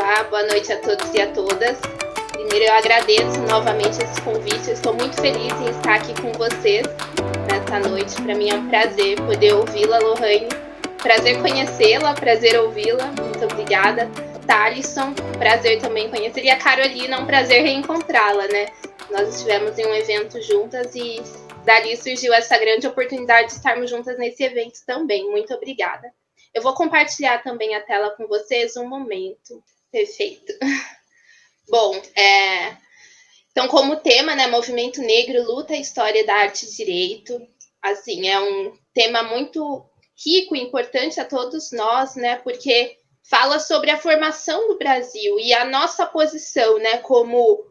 Olá, boa noite a todos e a todas. Primeiro, eu agradeço novamente esse convite. Eu estou muito feliz em estar aqui com vocês nessa noite. Para mim é um prazer poder ouvi-la, Lohane. Prazer conhecê-la, prazer ouvi-la. Muito obrigada. Thalisson, prazer também conhecer. E a Carolina, um prazer reencontrá-la, né? Nós estivemos em um evento juntas e dali surgiu essa grande oportunidade de estarmos juntas nesse evento também. Muito obrigada. Eu vou compartilhar também a tela com vocês um momento. Perfeito. Bom, então como tema, né, Movimento Negro, Luta, História da Arte e Direito, assim, é um tema muito rico e importante a todos nós, né, porque fala sobre a formação do Brasil e a nossa posição, né, como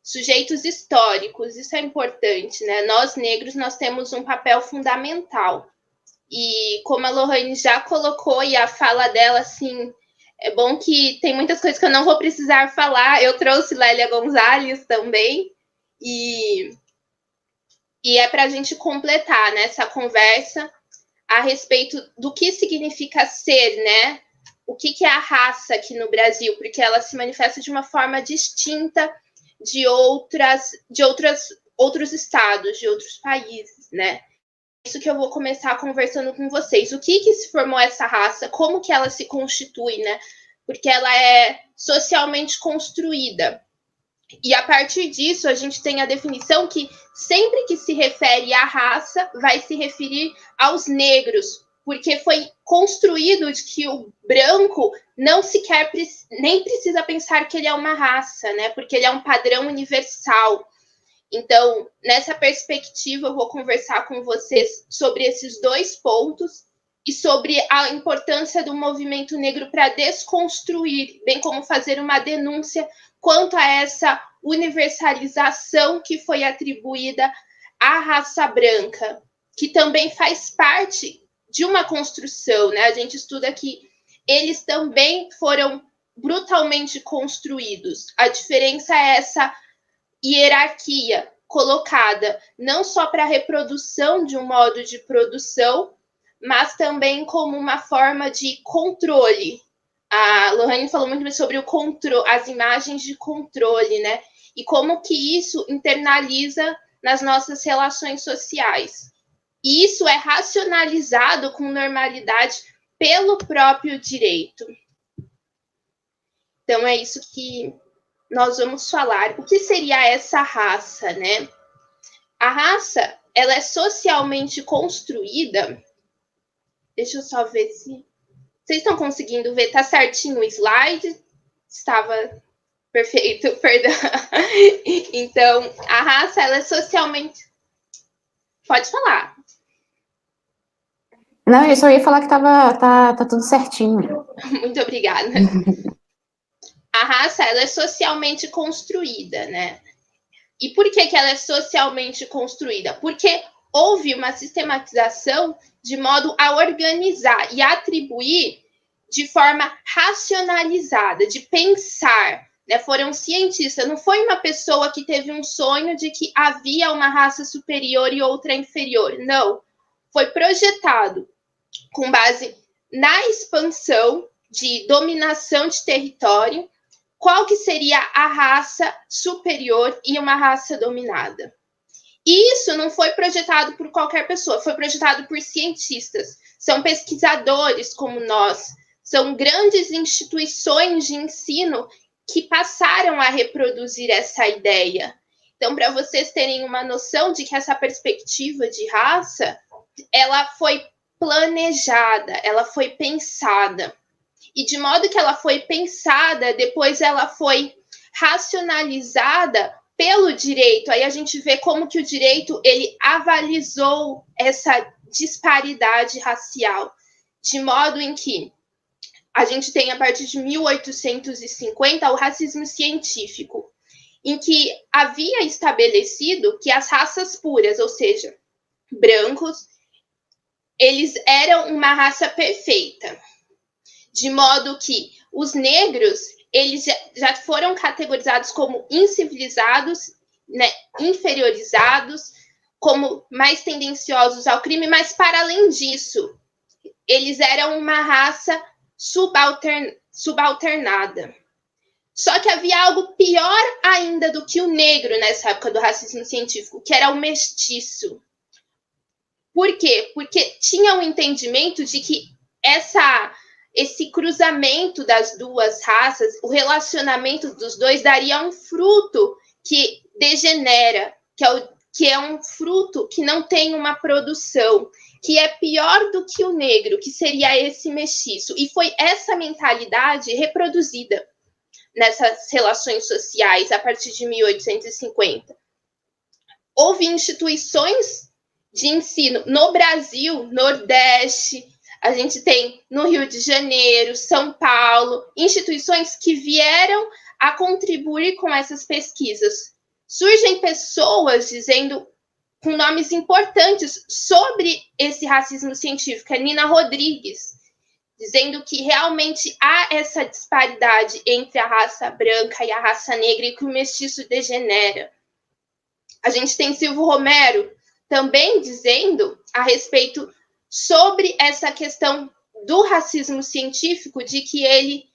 sujeitos históricos. Isso é importante, né? Nós, negros, nós temos um papel fundamental. E como a Lohane já colocou, e a fala dela, assim, é bom que tem muitas coisas que eu não vou precisar falar. Eu trouxe Lélia Gonzalez também, e é para a gente completar, né, essa conversa a respeito do que significa ser, né? O que é a raça aqui no Brasil, porque ela se manifesta de uma forma distinta de outros estados, de outros países, né? Isso que eu vou começar conversando com vocês. O que se formou essa raça? Como que ela se constitui, né? Porque ela é socialmente construída. E a partir disso, a gente tem a definição que sempre que se refere à raça, vai se referir aos negros, porque foi construído de que o branco não sequer nem precisa pensar que ele é uma raça, né? Porque ele é um padrão universal. Então, nessa perspectiva, eu vou conversar com vocês sobre esses dois pontos e sobre a importância do movimento negro para desconstruir, bem como fazer uma denúncia quanto a essa universalização que foi atribuída à raça branca, que também faz parte de uma construção, né? A gente estuda que eles também foram brutalmente construídos. A diferença é essa hierarquia colocada não só para a reprodução de um modo de produção, mas também como uma forma de controle. A Lohane falou muito sobre o controle, as imagens de controle, né? E como que isso internaliza nas nossas relações sociais. E isso é racionalizado com normalidade pelo próprio direito. Então, é isso que nós vamos falar. O que seria essa raça, né? A raça, ela é socialmente construída. Deixa eu só ver se vocês estão conseguindo ver. Tá certinho o slide? Estava perfeito, perdão. Então, a raça, ela é socialmente... Pode falar. Não, eu só ia falar que tá tudo certinho. Muito obrigada. A raça, ela é socialmente construída, né? E por que ela é socialmente construída? Porque houve uma sistematização de modo a organizar e atribuir de forma racionalizada, de pensar, né? Foram cientistas, não foi uma pessoa que teve um sonho de que havia uma raça superior e outra inferior, não. Foi projetado com base na expansão de dominação de território, qual que seria a raça superior e uma raça dominada. E isso não foi projetado por qualquer pessoa, foi projetado por cientistas. São pesquisadores como nós, são grandes instituições de ensino que passaram a reproduzir essa ideia. Então, para vocês terem uma noção de que essa perspectiva de raça, ela foi planejada, ela foi pensada. E de modo que ela foi pensada, depois ela foi racionalizada pelo direito. Aí a gente vê como que o direito, ele avalizou essa disparidade racial, de modo em que a gente tem, a partir de 1850, o racismo científico, em que havia estabelecido que as raças puras, ou seja, brancos, eles eram uma raça perfeita, de modo que os negros, eles já foram categorizados como incivilizados, né, inferiorizados, como mais tendenciosos ao crime, mas para além disso, eles eram uma raça subalternada. Só que havia algo pior ainda do que o negro nessa época do racismo científico, que era o mestiço. Por quê? Porque tinha um entendimento de que esse cruzamento das duas raças, o relacionamento dos dois daria um fruto que degenera, que é um fruto que não tem uma produção, que é pior do que o negro, que seria esse mestiço. E foi essa mentalidade reproduzida nessas relações sociais a partir de 1850. Houve instituições de ensino no Brasil, Nordeste, a gente tem no Rio de Janeiro, São Paulo, instituições que vieram a contribuir com essas pesquisas. Surgem pessoas dizendo, com nomes importantes, sobre esse racismo científico, a Nina Rodrigues, dizendo que realmente há essa disparidade entre a raça branca e a raça negra e que o mestiço degenera. A gente tem Silvio Romero também dizendo a respeito sobre essa questão do racismo científico, de que ele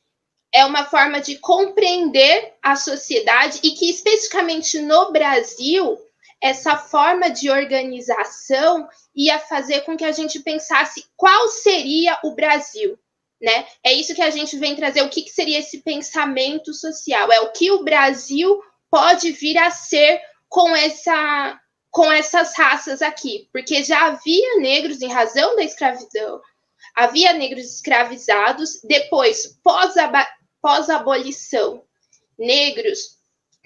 é uma forma de compreender a sociedade e que, especificamente no Brasil, essa forma de organização ia fazer com que a gente pensasse qual seria o Brasil, né? É isso que a gente vem trazer, o que seria esse pensamento social, é o que o Brasil pode vir a ser com essas raças aqui, porque já havia negros em razão da escravidão, havia negros escravizados, depois, pós-abolição, negros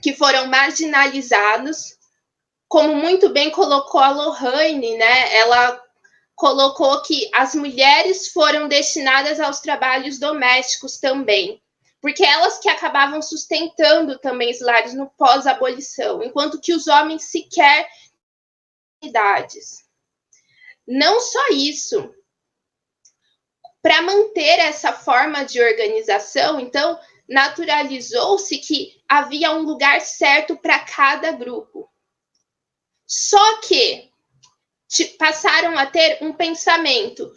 que foram marginalizados, como muito bem colocou a Lohane, né? Ela colocou que as mulheres foram destinadas aos trabalhos domésticos também, porque elas que acabavam sustentando também os lares no pós-abolição, enquanto que os homens sequer idades. Não só isso, para manter essa forma de organização, então, naturalizou-se que havia um lugar certo para cada grupo. Só que passaram a ter um pensamento.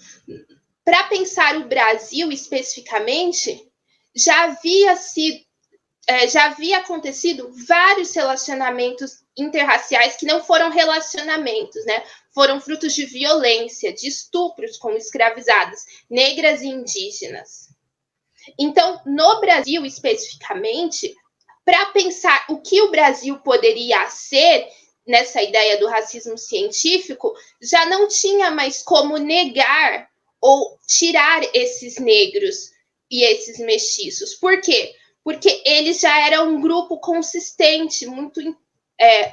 Para pensar o Brasil especificamente, já havia acontecido vários relacionamentos interraciais que não foram relacionamentos, né? Foram frutos de violência, de estupros com escravizadas, negras e indígenas. Então, no Brasil especificamente, para pensar o que o Brasil poderia ser, nessa ideia do racismo científico, já não tinha mais como negar ou tirar esses negros e esses mestiços. Por quê? Porque eles já eram um grupo consistente, muito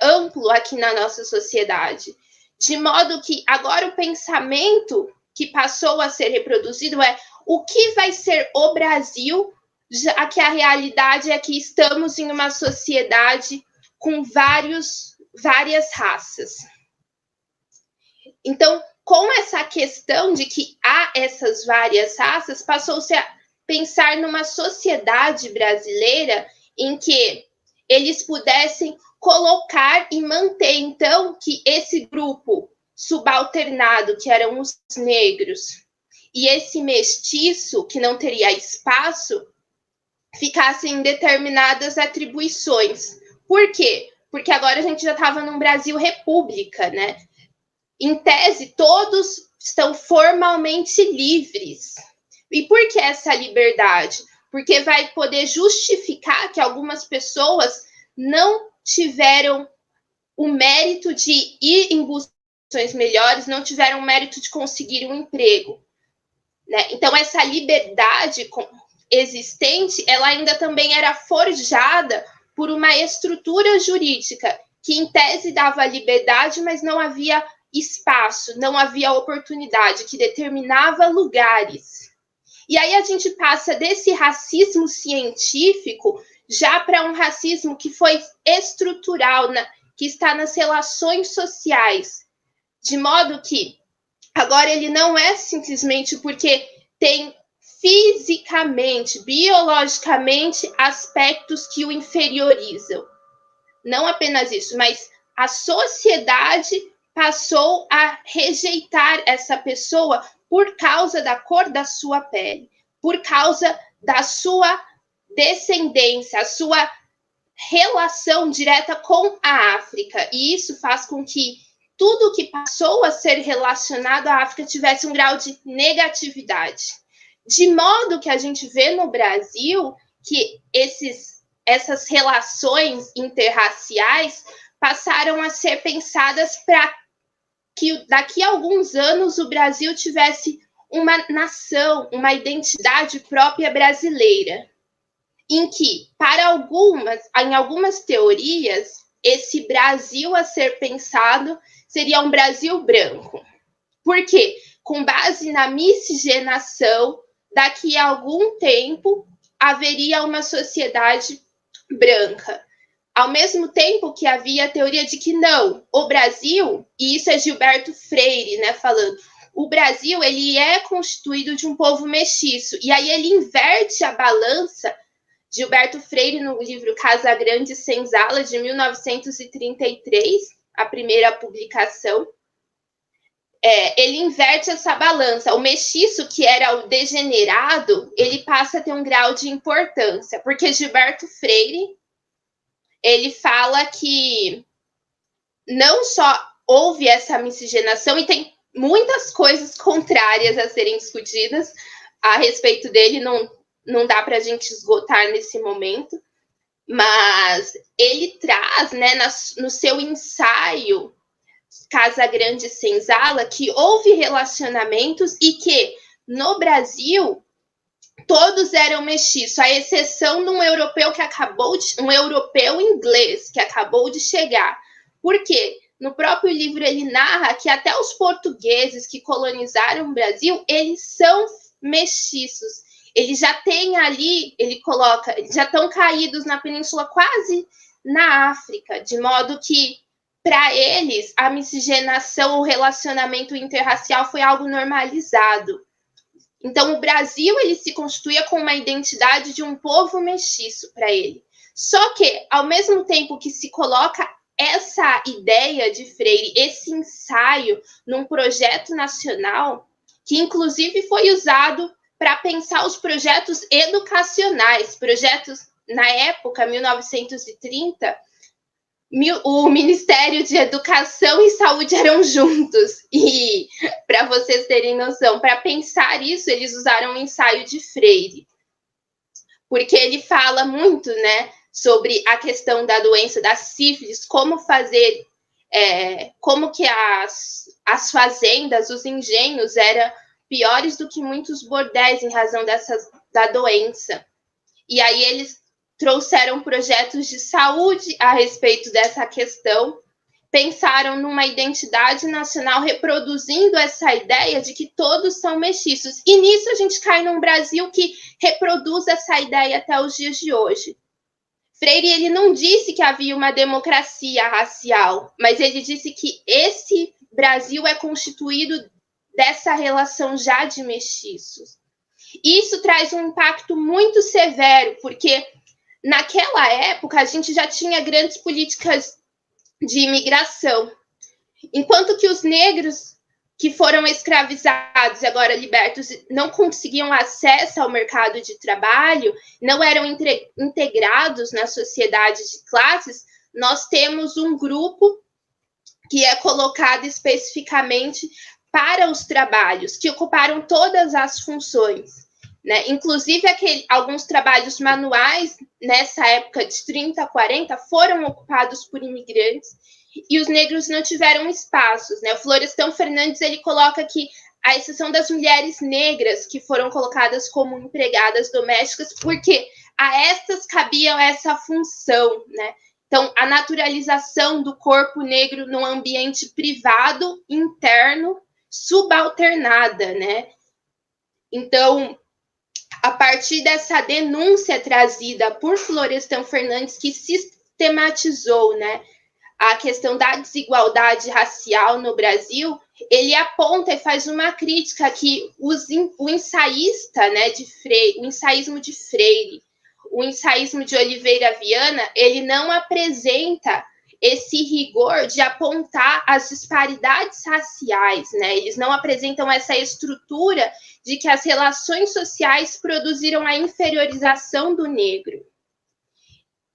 amplo aqui na nossa sociedade. De modo que agora o pensamento que passou a ser reproduzido é o que vai ser o Brasil, já que a realidade é que estamos em uma sociedade com várias raças. Então, com essa questão de que há essas várias raças, passou-se a pensar numa sociedade brasileira em que eles pudessem colocar e manter, então, que esse grupo subalternado, que eram os negros, e esse mestiço, que não teria espaço, ficassem em determinadas atribuições. Por quê? Porque agora a gente já estava num Brasil república, né? Em tese, todos estão formalmente livres. E por que essa liberdade? Porque vai poder justificar que algumas pessoas não tiveram o mérito de ir em busca de condições melhores, não tiveram o mérito de conseguir um emprego, né? Então, essa liberdade existente, ela ainda também era forjada por uma estrutura jurídica que, em tese, dava liberdade, mas não havia espaço, não havia oportunidade, que determinava lugares. E aí a gente passa desse racismo científico já para um racismo que foi estrutural, que está nas relações sociais, de modo que agora ele não é simplesmente porque tem fisicamente, biologicamente, aspectos que o inferiorizam. Não apenas isso, mas a sociedade passou a rejeitar essa pessoa por causa da cor da sua pele, por causa descendência, a sua relação direta com a África. E isso faz com que tudo que passou a ser relacionado à África tivesse um grau de negatividade. De modo que a gente vê no Brasil que essas relações interraciais passaram a ser pensadas para que daqui a alguns anos o Brasil tivesse uma nação, uma identidade própria brasileira, em que, em algumas teorias, esse Brasil a ser pensado seria um Brasil branco. Por quê? Com base na miscigenação, daqui a algum tempo haveria uma sociedade branca. Ao mesmo tempo que havia a teoria de que não, o Brasil, e isso é Gilberto Freire, né, falando, o Brasil ele é constituído de um povo mestiço, e aí ele inverte a balança. Gilberto Freire, no livro Casa Grande e Senzala, de 1933, a primeira publicação, ele inverte essa balança. O mestiço, que era o degenerado, ele passa a ter um grau de importância, porque Gilberto Freire, ele fala que não só houve essa miscigenação, e tem muitas coisas contrárias a serem discutidas a respeito dele, não dá para a gente esgotar nesse momento, mas ele traz, né, no seu ensaio Casa Grande e Senzala, que houve relacionamentos e que, no Brasil, todos eram mestiços, à exceção de um europeu um europeu inglês, que acabou de chegar. Por quê? No próprio livro ele narra que até os portugueses que colonizaram o Brasil, eles são mestiços. Eles já têm ali, ele coloca, eles já estão caídos na península, quase na África, de modo que, para eles, a miscigenação, o relacionamento interracial foi algo normalizado. Então, o Brasil ele se constituía com uma identidade de um povo mestiço para ele. Só que, ao mesmo tempo que se coloca essa ideia de Freire, esse ensaio num projeto nacional, que inclusive foi usado para pensar os projetos educacionais, projetos, na época, 1930, o Ministério de Educação e Saúde eram juntos. E, para vocês terem noção, para pensar isso, eles usaram o ensaio de Freire. Porque ele fala muito, né, sobre a questão da doença da sífilis, como fazer, como que as fazendas, os engenhos eram piores do que muitos bordéis em razão da doença. E aí eles trouxeram projetos de saúde a respeito dessa questão, pensaram numa identidade nacional reproduzindo essa ideia de que todos são mestiços. E nisso a gente cai num Brasil que reproduz essa ideia até os dias de hoje. Freire ele não disse que havia uma democracia racial, mas ele disse que esse Brasil é constituído dessa relação já de mestiços. Isso traz um impacto muito severo, porque naquela época a gente já tinha grandes políticas de imigração, enquanto que os negros que foram escravizados e agora libertos não conseguiam acesso ao mercado de trabalho, não eram integrados na sociedade de classes, nós temos um grupo que é colocado especificamente para os trabalhos, que ocuparam todas as funções, né? Inclusive, alguns trabalhos manuais, nessa época de 30 a 40, foram ocupados por imigrantes, e os negros não tiveram espaços, né? O Florestan Fernandes ele coloca que, à exceção das mulheres negras que foram colocadas como empregadas domésticas, porque a estas cabia essa função, né? Então, a naturalização do corpo negro num ambiente privado, interno, subalternada, né? Então, a partir dessa denúncia trazida por Florestan Fernandes, que sistematizou, né, a questão da desigualdade racial no Brasil, ele aponta e faz uma crítica que o ensaísta, né, de Freire, o ensaísmo de Freire, o ensaísmo de Oliveira Viana, ele não apresenta esse rigor de apontar as disparidades raciais, né? Eles não apresentam essa estrutura de que as relações sociais produziram a inferiorização do negro.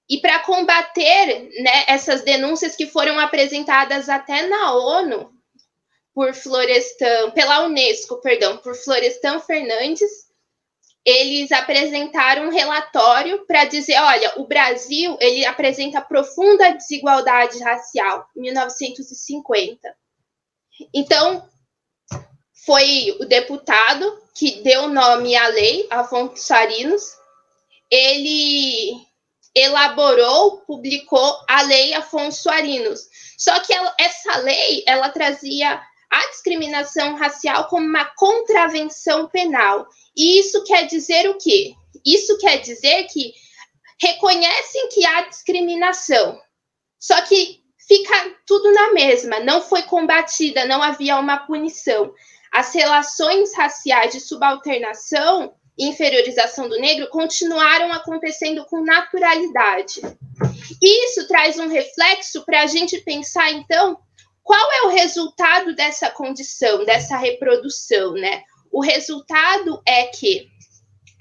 E para combater, né, essas denúncias que foram apresentadas até na ONU pela Unesco, por Florestan Fernandes, eles apresentaram um relatório para dizer, olha, o Brasil ele apresenta profunda desigualdade racial em 1950. Então, foi o deputado que deu nome à lei, Afonso Arinos, ele elaborou, publicou a lei Afonso Arinos. Só que essa lei, ela trazia a discriminação racial como uma contravenção penal. E isso quer dizer o quê? Isso quer dizer que reconhecem que há discriminação, só que fica tudo na mesma, não foi combatida, não havia uma punição. As relações raciais de subalternação e inferiorização do negro continuaram acontecendo com naturalidade. E isso traz um reflexo para a gente pensar, então, qual é o resultado dessa condição, dessa reprodução, né? O resultado é que,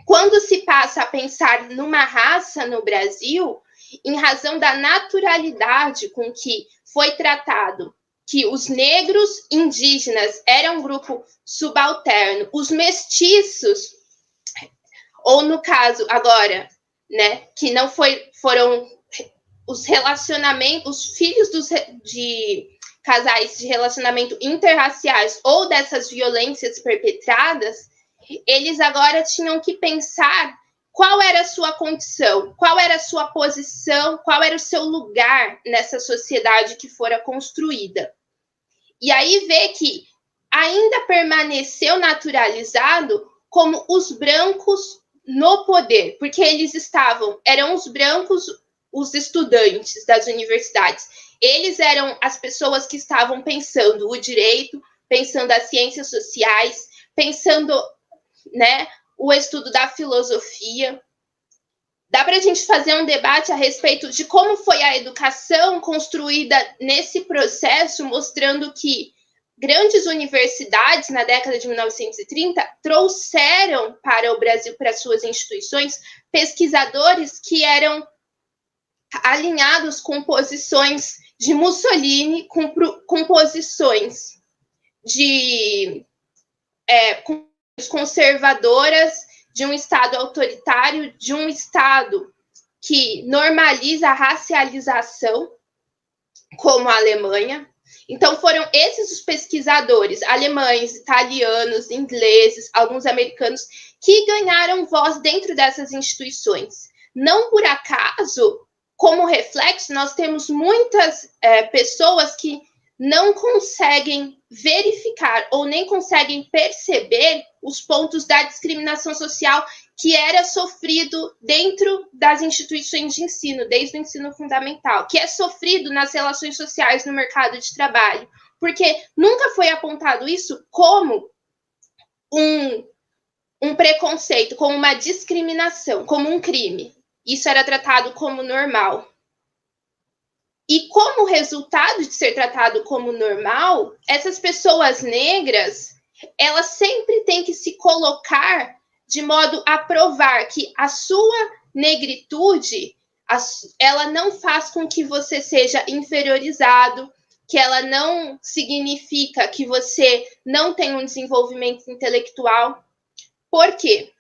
quando se passa a pensar numa raça no Brasil, em razão da naturalidade com que foi tratado que os negros indígenas eram um grupo subalterno, os mestiços, ou no caso agora, né, que não foram os relacionamentos, os filhos de casais de relacionamento interraciais ou dessas violências perpetradas, eles agora tinham que pensar qual era a sua condição, qual era a sua posição, qual era o seu lugar nessa sociedade que fora construída. E aí vê que ainda permaneceu naturalizado como os brancos no poder, porque eram os brancos os estudantes das universidades. Eles eram as pessoas que estavam pensando o direito, pensando as ciências sociais, pensando, né, o estudo da filosofia. Dá para a gente fazer um debate a respeito de como foi a educação construída nesse processo, mostrando que grandes universidades, na década de 1930, trouxeram para o Brasil, para suas instituições, pesquisadores que eram alinhados com posições de Mussolini, com posições conservadoras, de um Estado autoritário, de um Estado que normaliza a racialização, como a Alemanha. Então, foram esses os pesquisadores, alemães, italianos, ingleses, alguns americanos, que ganharam voz dentro dessas instituições. Não por acaso, como reflexo, nós temos muitas pessoas que não conseguem verificar ou nem conseguem perceber os pontos da discriminação social que era sofrido dentro das instituições de ensino, desde o ensino fundamental, que é sofrido nas relações sociais no mercado de trabalho, porque nunca foi apontado isso como um preconceito, como uma discriminação, como um crime. Isso era tratado como normal. E como resultado de ser tratado como normal, essas pessoas negras, elas sempre têm que se colocar de modo a provar que a sua negritude, ela não faz com que você seja inferiorizado, que ela não significa que você não tem um desenvolvimento intelectual. Por quê?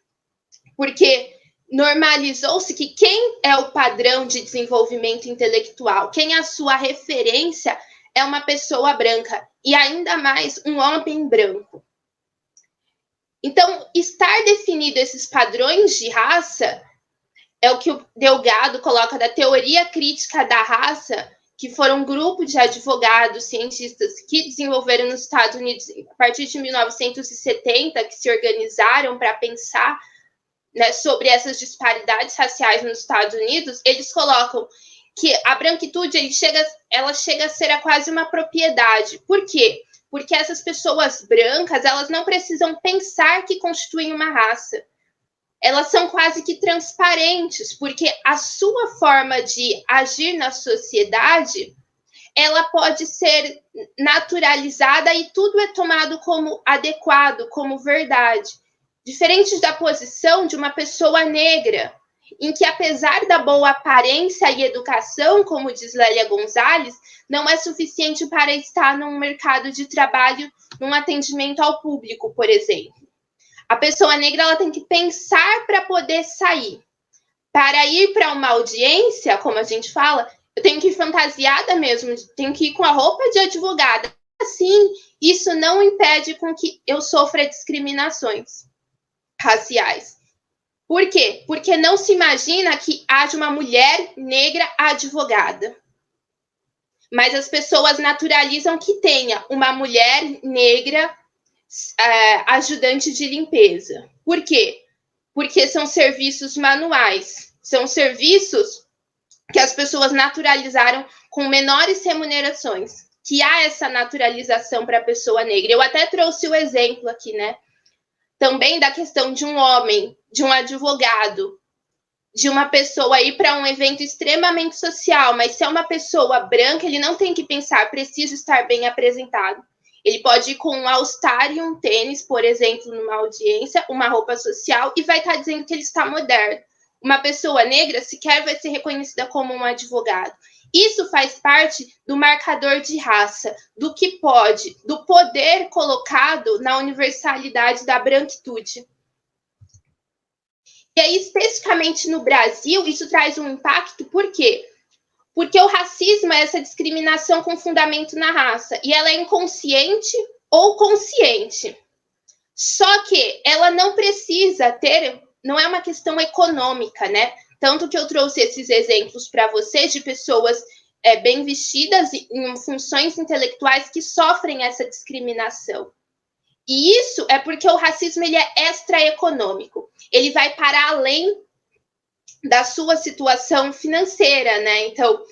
Porque normalizou-se que quem é o padrão de desenvolvimento intelectual, quem é a sua referência, é uma pessoa branca, e ainda mais um homem branco. Então, estar definido esses padrões de raça é o que o Delgado coloca da teoria crítica da raça, que foram um grupo de advogados, cientistas que desenvolveram nos Estados Unidos a partir de 1970, que se organizaram para pensar, né, sobre essas disparidades raciais nos Estados Unidos. Eles colocam que a branquitude ela chega a ser quase uma propriedade. Por quê? Porque essas pessoas brancas, elas não precisam pensar que constituem uma raça. Elas são quase que transparentes, porque a sua forma de agir na sociedade ela pode ser naturalizada e tudo é tomado como adequado, como verdade. Diferente da posição de uma pessoa negra, em que, apesar da boa aparência e educação, como diz Lélia Gonzalez, não é suficiente para estar num mercado de trabalho, num atendimento ao público, por exemplo. A pessoa negra ela tem que pensar para poder sair. Para ir para uma audiência, como a gente fala, eu tenho que ir fantasiada mesmo, tenho que ir com a roupa de advogada. Assim, isso não impede com que eu sofra discriminações raciais. Por quê? Porque não se imagina que haja uma mulher negra advogada. Mas as pessoas naturalizam que tenha uma mulher negra ajudante de limpeza. Por quê? Porque são serviços manuais. São serviços que as pessoas naturalizaram com menores remunerações. Que há essa naturalização para a pessoa negra. Eu até trouxe o exemplo aqui, né? Também da questão de um homem, de um advogado, de uma pessoa ir para um evento extremamente social, mas se é uma pessoa branca, ele não tem que pensar, preciso estar bem apresentado. Ele pode ir com um all-star e um tênis, por exemplo, numa audiência, uma roupa social, e vai estar dizendo que ele está moderno. Uma pessoa negra sequer vai ser reconhecida como um advogado. Isso faz parte do marcador de raça, do que pode, do poder colocado na universalidade da branquitude. E aí, especificamente no Brasil, isso traz um impacto, por quê? Porque o racismo é essa discriminação com fundamento na raça, e ela é inconsciente ou consciente. Só que ela não precisa ter, não é uma questão econômica, né? Tanto que eu trouxe esses exemplos para vocês de pessoas bem vestidas em funções intelectuais que sofrem essa discriminação. E isso é porque o racismo ele é extraeconômico. Ele vai para além da sua situação financeira, né? Então,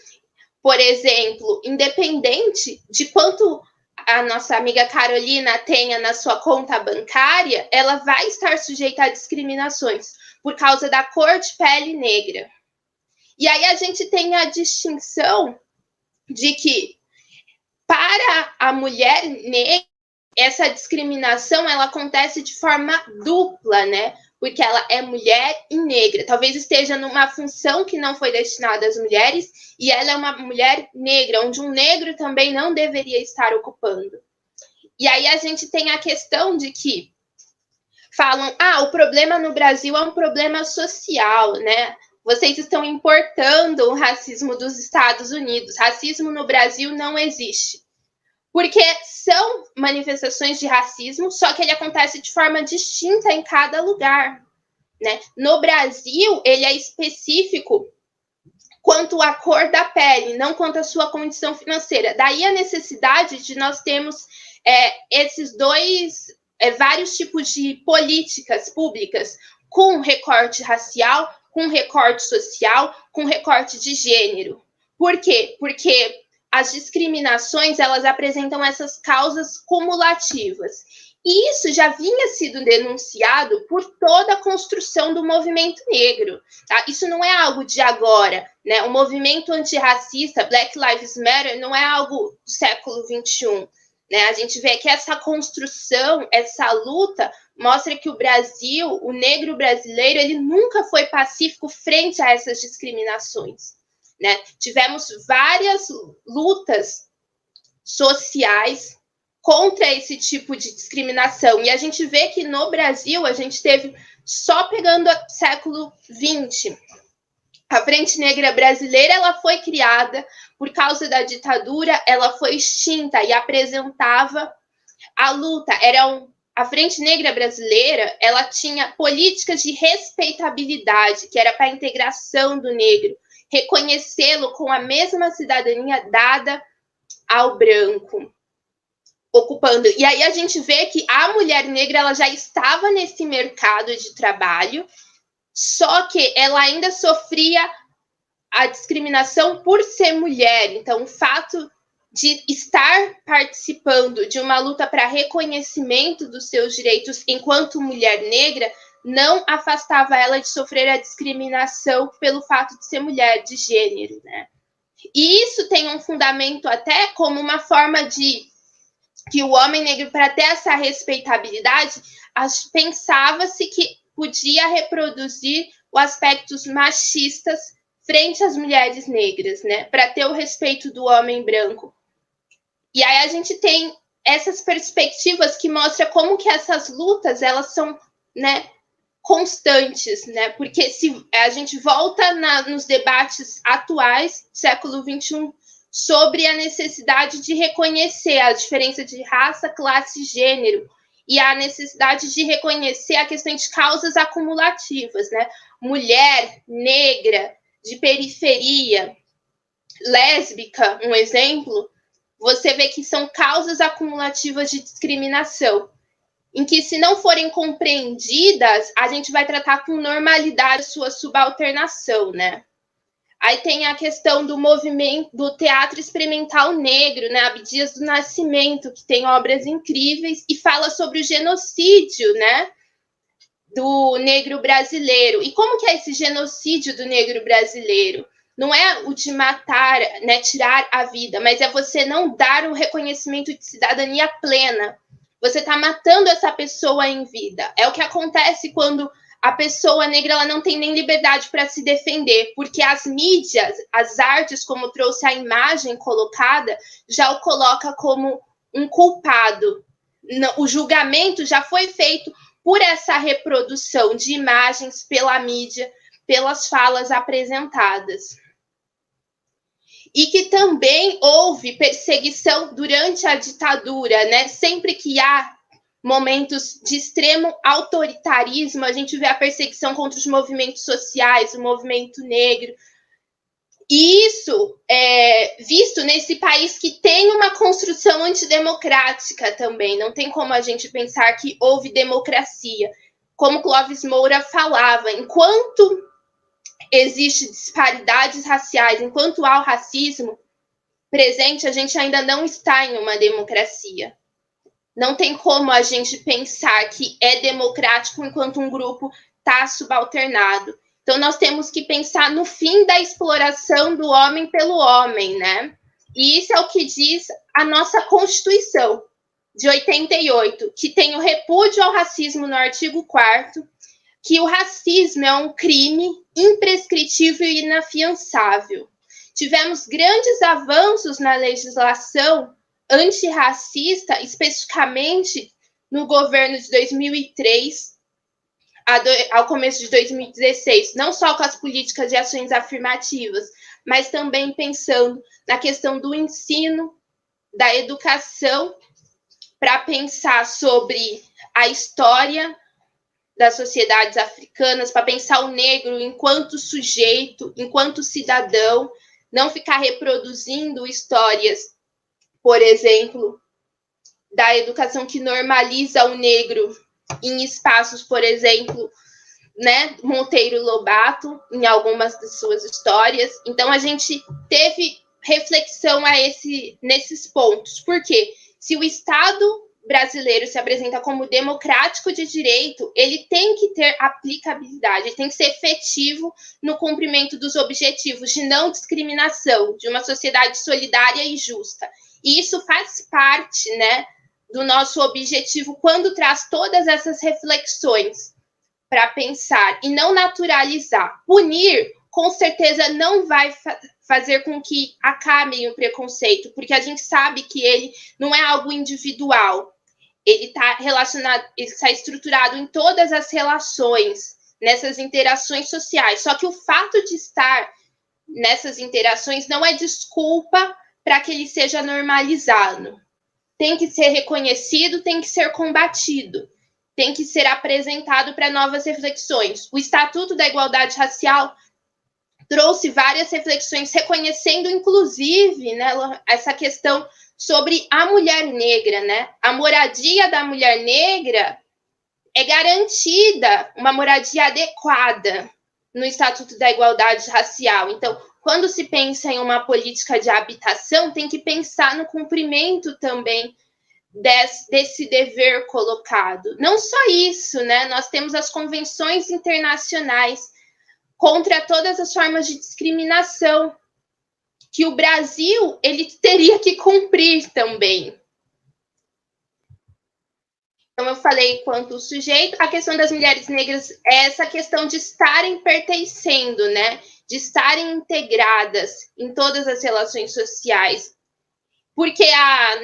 por exemplo, independente de quanto a nossa amiga Carolina tenha na sua conta bancária, ela vai estar sujeita a discriminações por causa da cor de pele negra. E aí a gente tem a distinção de que para a mulher negra, essa discriminação ela acontece de forma dupla, né? Porque ela é mulher e negra. Talvez esteja numa função que não foi destinada às mulheres e ela é uma mulher negra, onde um negro também não deveria estar ocupando. E aí a gente tem a questão de que falam, o problema no Brasil é um problema social, né? Vocês estão importando o racismo dos Estados Unidos. Racismo no Brasil não existe. Porque são manifestações de racismo, só que ele acontece de forma distinta em cada lugar, né? No Brasil, ele é específico quanto à cor da pele, não quanto à sua condição financeira. Daí a necessidade de nós termos esses vários tipos de políticas públicas com recorte racial, com recorte social, com recorte de gênero. Por quê? Porque as discriminações, elas apresentam essas causas cumulativas. E isso já vinha sido denunciado por toda a construção do movimento negro. Tá? Isso não é algo de agora, né? O movimento antirracista, Black Lives Matter, não é algo do século XXI. Né? A gente vê que essa construção, essa luta, mostra que o Brasil, o negro brasileiro, ele nunca foi pacífico frente a essas discriminações. Né? Tivemos várias lutas sociais contra esse tipo de discriminação. E a gente vê que no Brasil, a gente teve, só pegando o século XX, a Frente Negra Brasileira ela foi criada por causa da ditadura, ela foi extinta e apresentava a luta. A Frente Negra Brasileira ela tinha políticas de respeitabilidade, que era para a integração do negro, reconhecê-lo com a mesma cidadania dada ao branco, ocupando. E aí a gente vê que a mulher negra ela já estava nesse mercado de trabalho, só que ela ainda sofria a discriminação por ser mulher. Então, o fato de estar participando de uma luta para reconhecimento dos seus direitos enquanto mulher negra não afastava ela de sofrer a discriminação pelo fato de ser mulher, de gênero, né? E isso tem um fundamento até como uma forma de que o homem negro, para ter essa respeitabilidade, pensava-se que podia reproduzir os aspectos machistas frente às mulheres negras, né? Para ter o respeito do homem branco. E aí a gente tem essas perspectivas que mostram como que essas lutas, elas são, né, constantes, né? Porque se a gente volta nos debates atuais, século XXI, sobre a necessidade de reconhecer a diferença de raça, classe e gênero, e a necessidade de reconhecer a questão de causas acumulativas, né? Mulher, negra, de periferia, lésbica, um exemplo, você vê que são causas acumulativas de discriminação, em que, se não forem compreendidas, a gente vai tratar com normalidade a sua subalternação, né? Aí tem a questão do movimento do teatro experimental negro, né? Abdias do Nascimento, que tem obras incríveis e fala sobre o genocídio, né? Do negro brasileiro. E como que é esse genocídio do negro brasileiro? Não é o de matar, né? Tirar a vida, mas é você não dar um reconhecimento de cidadania plena. Você está matando essa pessoa em vida. É o que acontece quando a pessoa negra, ela não tem nem liberdade para se defender, porque as mídias, as artes, como trouxe a imagem colocada, já o coloca como um culpado. O julgamento já foi feito por essa reprodução de imagens pela mídia, pelas falas apresentadas. E que também houve perseguição durante a ditadura, né? Sempre que há momentos de extremo autoritarismo, a gente vê a perseguição contra os movimentos sociais, o movimento negro. E isso é visto nesse país que tem uma construção antidemocrática também. Não tem como a gente pensar que houve democracia. Como Clóvis Moura falava, enquanto existem disparidades raciais, enquanto há o racismo presente, a gente ainda não está em uma democracia. Não tem como a gente pensar que é democrático enquanto um grupo está subalternado. Então, nós temos que pensar no fim da exploração do homem pelo homem, né? E isso é o que diz a nossa Constituição de 88, que tem o repúdio ao racismo no artigo 4º, que o racismo é um crime imprescritível e inafiançável. Tivemos grandes avanços na legislação antirracista, especificamente no governo de 2003 ao começo de 2016, não só com as políticas de ações afirmativas, mas também pensando na questão do ensino, da educação, para pensar sobre a história das sociedades africanas, para pensar o negro enquanto sujeito, enquanto cidadão, não ficar reproduzindo histórias, por exemplo, da educação que normaliza o negro em espaços, por exemplo, né, Monteiro Lobato, em algumas de suas histórias. Então, a gente teve reflexão nesses pontos. Por quê? Se o Estado brasileiro se apresenta como democrático de direito, ele tem que ter aplicabilidade, ele tem que ser efetivo no cumprimento dos objetivos de não discriminação, de uma sociedade solidária e justa. E isso faz parte, né, do nosso objetivo quando traz todas essas reflexões para pensar e não naturalizar. Punir, com certeza, não vai fazer com que acabe o preconceito, porque a gente sabe que ele não é algo individual. Ele está relacionado, ele está estruturado em todas as relações, nessas interações sociais. Só que o fato de estar nessas interações não é desculpa para que ele seja normalizado. Tem que ser reconhecido, tem que ser combatido, tem que ser apresentado para novas reflexões. O Estatuto da Igualdade Racial trouxe várias reflexões, reconhecendo, inclusive, né, essa questão sobre a mulher negra, né? A moradia da mulher negra é garantida, uma moradia adequada no Estatuto da Igualdade Racial. Então, quando se pensa em uma política de habitação, tem que pensar no cumprimento também desse dever colocado. Não só isso, né? Nós temos as convenções internacionais contra todas as formas de discriminação que o Brasil ele teria que cumprir também. Então, eu falei quanto sujeito, a questão das mulheres negras é essa questão de estarem pertencendo, né? De estarem integradas em todas as relações sociais. Porque a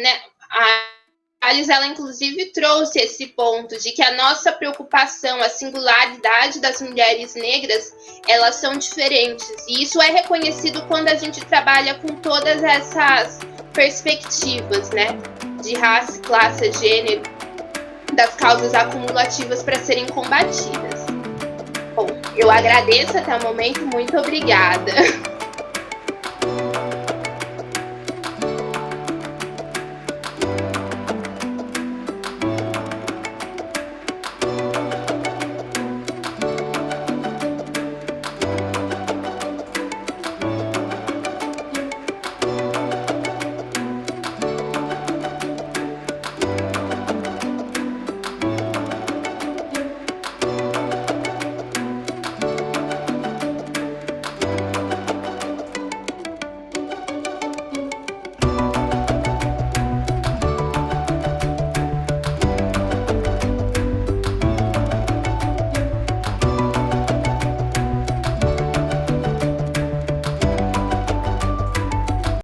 Alice, ela inclusive trouxe esse ponto de que a nossa preocupação, a singularidade das mulheres negras, elas são diferentes. E isso é reconhecido quando a gente trabalha com todas essas perspectivas, né? De raça, classe, gênero, das causas acumulativas para serem combatidas. Bom, eu agradeço até o momento, muito obrigada.